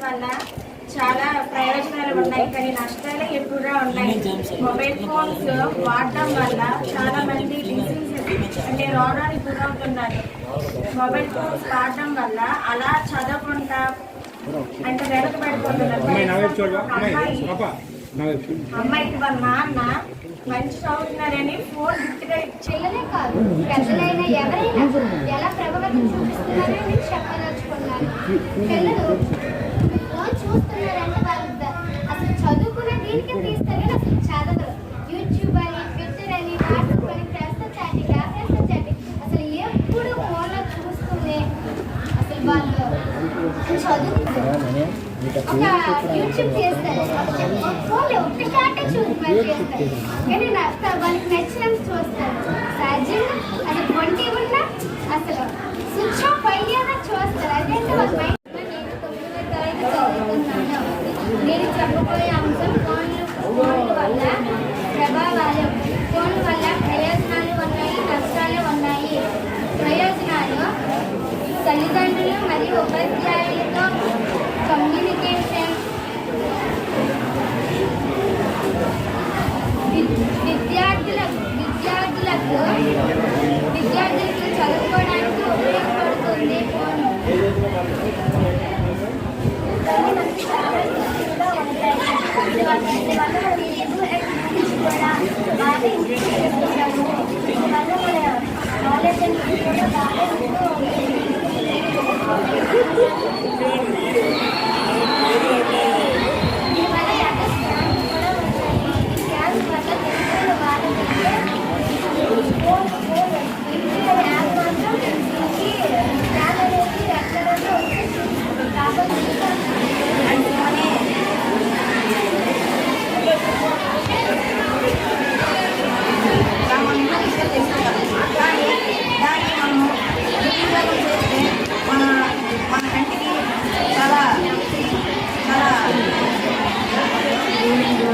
వల్ల చాలా ప్రయోజనాలు ఉన్నాయి, కానీ నష్టాలు ఎక్కువగా ఉన్నాయి. మొబైల్ ఫోన్స్ వాడటం వల్ల చాలా మంది డిసీజెస్ అంటే రోగానికి గురవుతున్నారు. మొబైల్ ఫోన్స్ వాడటం వల్ల అలా చదవకుండా అంటే వెనకబడిపోతున్నారు. అమ్మాయికి వాళ్ళ నాన్న మంచి చదువుతున్నారని ఫోన్ గుర్తుగా చెల్లెలే కాదు పెద్దలైనా ఎవరైనా ఎలా ప్రభావితం చూపిస్తున్నారని చెప్పదలుచుకున్నాను. పిల్లలు ఫోన్ చూస్తున్నారంటే వాళ్ళు అసలు చదువుకునే దీనికే తీస్తారు, అసలు చదవరు. యూట్యూబ్ అని, ట్విట్టర్ అని, వాట్సాప్ అని, చాటింగ్ అసలు ఎప్పుడు ఫోన్లో చూస్తూనే అసలు వాళ్ళు చదువు ఒక యూట్యూబ్ చేస్తారు, ఫోన్లో ఒక్క చాటే చూసి మరి చేస్తారు, కానీ వాళ్ళకి నచ్చినంత చూస్తారు. సహజంగా అది 20 ఉన్నా అసలు స్విచ్ ఆఫ్ అయ్యేదా చూస్తారు. అదేంటే వాళ్ళ మైండ్. నేను 9వ తరగతి చదువుతున్నాను. నేను చెప్పబోయే అంశం ఫోన్ల వల్ల ప్రభావాలు. ఫోన్ల వల్ల ప్రయోజనాలు ఉన్నాయి, నష్టాలు ఉన్నాయి. ప్రయోజనాలు తల్లిదండ్రులు మరియు ఉపాధ్యాయులతో కమ్యూనికేషన్, విద్యార్థులకు చదువుకోవడానికి ఉపయోగపడుతుంది ఫోన్.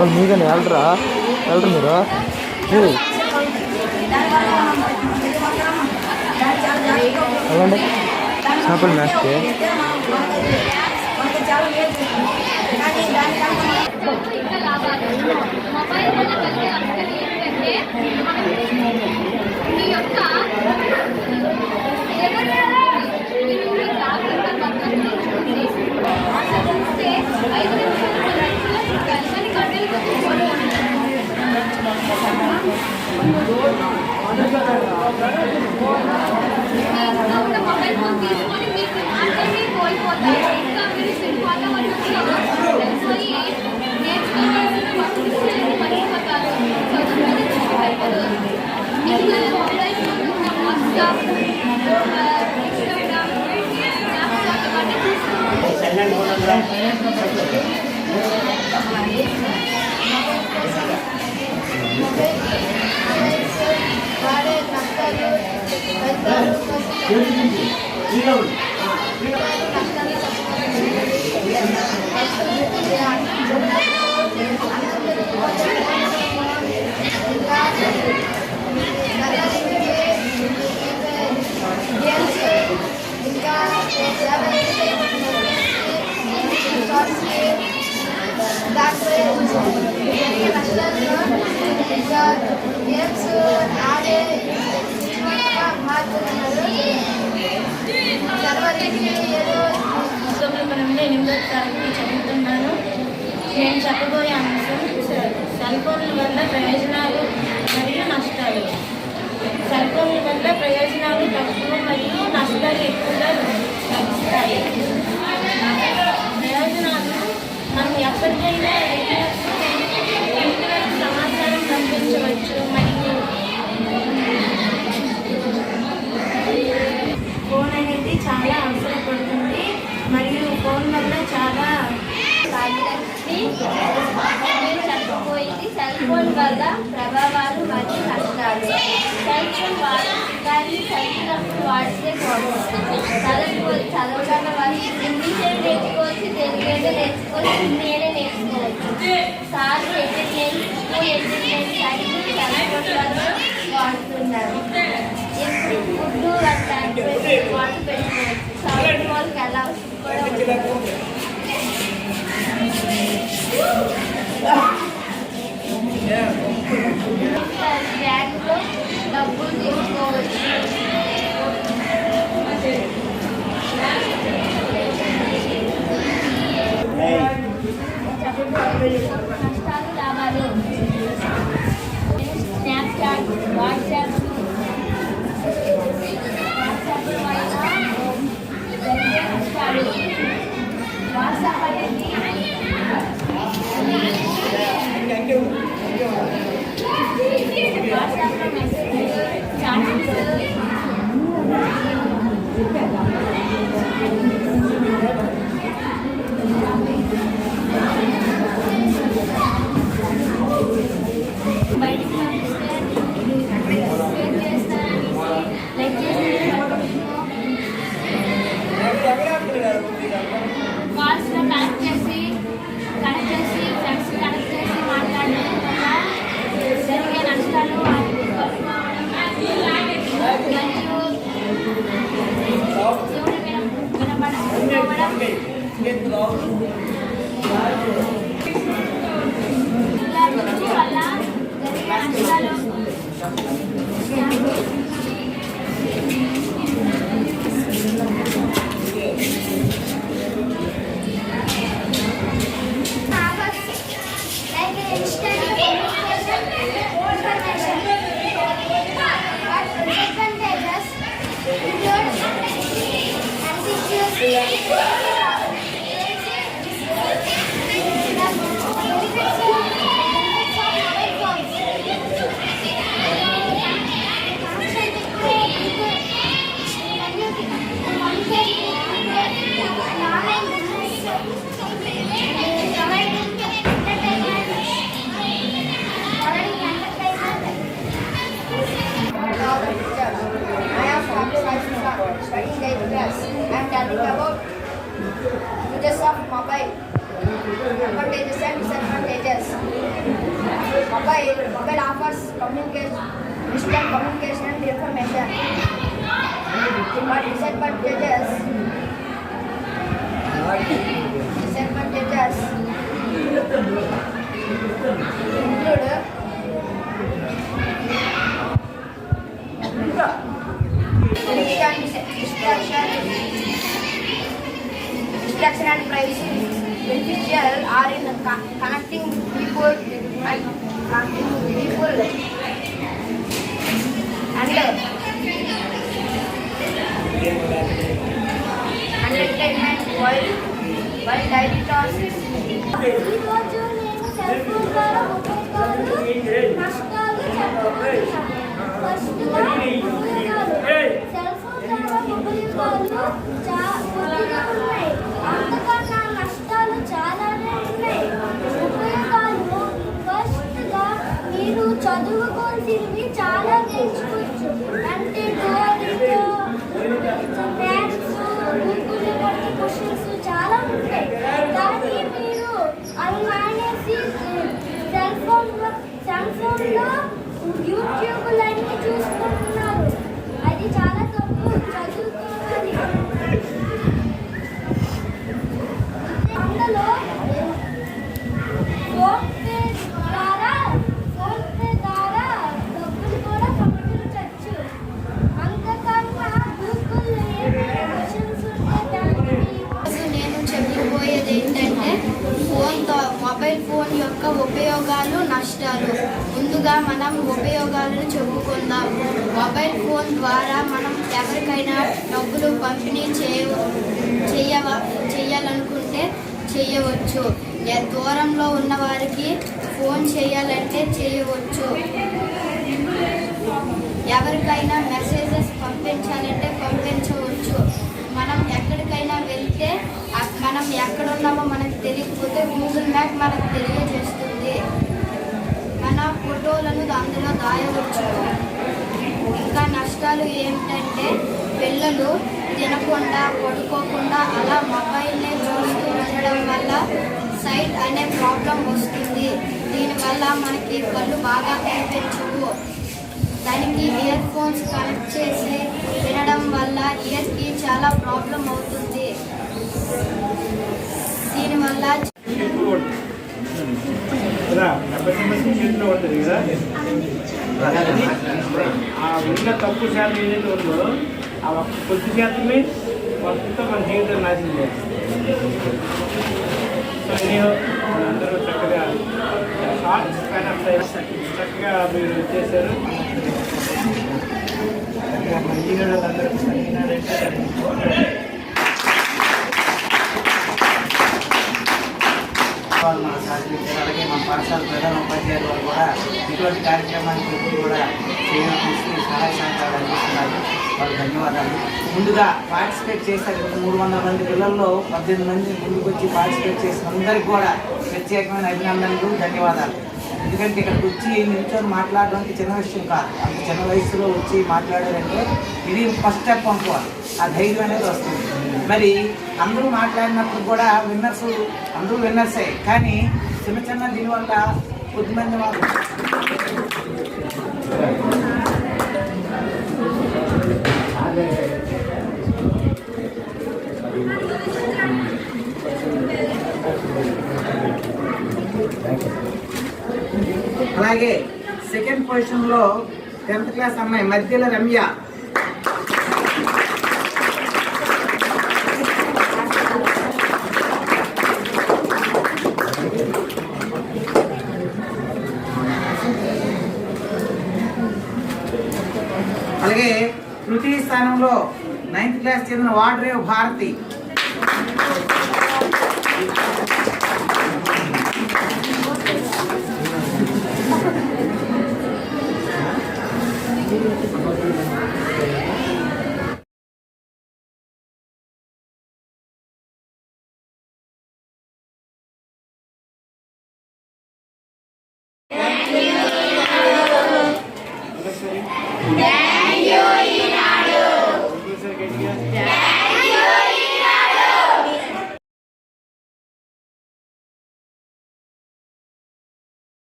వాళ్ళు మీకని వెళ్ళరా మీరు వెళ్ళండి చేపల మ్యాచ్కి. మొబైల్ ఫోన్ తీసుకొని మీకు మాత్రమే కోల్పోతారు. ఇంకా మీరు నేర్చుకోవాల్సిన వస్తువులు మర్చిపోతారు. చదువు దృష్టి పెట్టరు. ఇంకా mobile phone WhatsApp, Instagram, Snapchat అవన్నీ గేమ్స్ ఆడే నేను 8వ తరగతి చదువుతున్నాను. నేను చెప్పబోయే అంశం సెల్ ఫోన్ల వల్ల ప్రయోజనాలు మరియు నష్టాలు. సెల్ ఫోన్ల వల్ల ప్రయోజనాలు తక్కువ మరియు నష్టాలు ఎక్కువగా లభిస్తాయి. ప్రయోజనాలు మనం ఎప్పటికైనా సమాచారం పంపించవచ్చు మరియు ఫోన్ అనేది చాలా అవసరపడుతుంది మరియు ఫోన్ వల్ల చాలా చెప్పబోయేది సెల్ ఫోన్ వల్ల ప్రభావాలు మరియు నష్టాలు. సెల్ ఫోన్ వాడటాన్ని చదివినప్పుడు వాడితే చదవడం వల్ల ఇంగ్లీష్ నేర్చుకోవచ్చు, తెలుగు నేర్చుకోవచ్చు, హిందీ నేర్చుకోవచ్చు. సార్ వాడుతున్నారు. ఇప్పుడు ఫుడ్ అట్లా వాటర్ పెట్టుకోవచ్చు. సార్ వాళ్ళకి ఎలా బ్యాంకులో డబ్బులు తీసుకోవచ్చు. నష్టాలు లాభాలు స్నాప్చాట్ వాట్సాప్ నష్టాలు. వాట్సాప్ అనేది వాట్సాప్లో మెసేజ్ చాటింగ్స్ బయటికి కాల్స్లో కనెక్ట్ చేసి ఫ్రెండ్స్ కనెక్ట్ చేసి మాట్లాడడం వల్ల జరిగే నష్టాలు మరియు చెవులు వినపడకపోవడం, ఇలా వీటి వల్ల జరిగే నష్టాలు studying 8th class. I am telling about uses of mobile, advantages and disadvantages. Mobile offers communication, instant communication and information. But disadvantages distraction and privacy. Beneficial are in connecting people and entertainment while daily tasks. ఈరోజు నేను cell phone ద్వారా ఉపయోగాలు నష్టాలు చెప్పబోతున్నాను. ఫస్ట్గా ఉపయోగాలు. Cell phone ద్వారా ఉపయోగాలు కొద్దిగా ఉన్నాయి, అంతకన్నా నష్టాలు చాలానే ఉన్నాయి. ఉపయోగాలు ఫస్ట్గా మీరు చదువుకోవాల్సినవి చాలా నేర్చుకోవచ్చు. అంటే డోరీతో మ్యాథ్స్ గూగుల్లో కొత్త క్వశ్చన్స్ చాలా ఉంటాయి. కానీ మీరు అవి మానేసి సెల్ ఫోన్లో యూట్యూబ్లో అన్ని చూసుకుంటున్నారు. అది చాలా తప్పు. చదువుకోవాలి. అందులో ఫోన్పే ద్వారా డబ్బులు కూడా పంపించవచ్చు. అంతకన్నా గూగుల్లో ఏమైనా క్వశ్చన్స్ ఉంటే నేను చెప్పబోయేది ఏంటంటే మొబైల్ ఫోన్ యొక్క ఉపయోగాలు నష్టాలు. ముందుగా మనం ఉపయోగాలను చెప్పుకుందాం. మొబైల్ ఫోన్ ద్వారా మనం ఎవరికైనా డబ్బులు పంపిణీ చేయాలనుకుంటే చేయవచ్చు. దూరంలో ఉన్న వారికి ఫోన్ చేయాలంటే చేయవచ్చు. ఎవరికైనా మెసేజెస్ పంపించాలంటే పంపించవచ్చు. మనం ఎక్కడికైనా వెళ్తే మనం ఎక్కడున్నామో మనకు తెలియకపోతే గూగుల్ మ్యాప్ మనకు తెలియజేస్తుంది. మన ఫోటోలను అందులో దాయవచ్చు. ఇంకా నష్టాలు ఏమిటంటే పిల్లలు తినకుండా పడుకోకుండా అలా మొబైల్నే చూస్తూ ఉండడం వల్ల సైట్ అనే ప్రాబ్లం వస్తుంది. దీనివల్ల మనకి కళ్ళు బాగా కనిపించవు. దానికి ఇయర్ ఫోన్స్ కనెక్ట్ చేసి వినడం వల్ల ఇయర్కి చాలా ప్రాబ్లం అవుతుంది. నేను మళ్ళా కదా చేతిలో ఉంటుంది కదా ఆ ఉన్న తప్పు శాతం ఏదైతే ఉందో ఆ ఒక్క కొద్ది శాతమే మొత్తం మన జీవితం నాశనం చేస్తుంది. సో నేను అందరూ చక్కగా షార్ట్స్ చక్కగా మీరు చేశారు. మంచిగా అందరూ వాళ్ళు మన సహకరించారు. అలాగే మన పాఠశాల ప్రధాన ఉపాధ్యాయులు వారు కూడా ఇటువంటి కార్యక్రమానికి ఎప్పుడు కూడా చేయడం చూసి సహాయ సహకారాలు అందిస్తున్నారు. వాళ్ళకి ధన్యవాదాలు. ముందుగా పార్టిసిపేట్ చేశారు 300 మంది పిల్లల్లో 18 మంది ముందుకు వచ్చి పార్టిసిపేట్ చేసిన అందరికీ కూడా ప్రత్యేకమైన అభినందనలు, ధన్యవాదాలు. ఎందుకంటే ఇక్కడికి వచ్చి నిల్చొని మాట్లాడడానికి చిన్న విషయం కాదు. అంత చిన్న వయసులో వచ్చి మాట్లాడారంటే ఇది ఫస్ట్ స్టెప్ అనుకోవాలి. ఆ ధైర్యం అనేది వస్తుంది. మరి అందరూ మాట్లాడినప్పుడు కూడా అందరూ విన్నర్సే, కానీ చిన్న చిన్న దీనివల్ల కొద్దిమంది వాళ్ళు అలాగే సెకండ్ పొజిషన్లో 10th క్లాస్ అమ్మాయి మధ్యల రమ్య. అలాగే తృతీయ స్థానంలో 9th క్లాస్ చెందిన వాడ్రేవ్ భారతి. Thank you.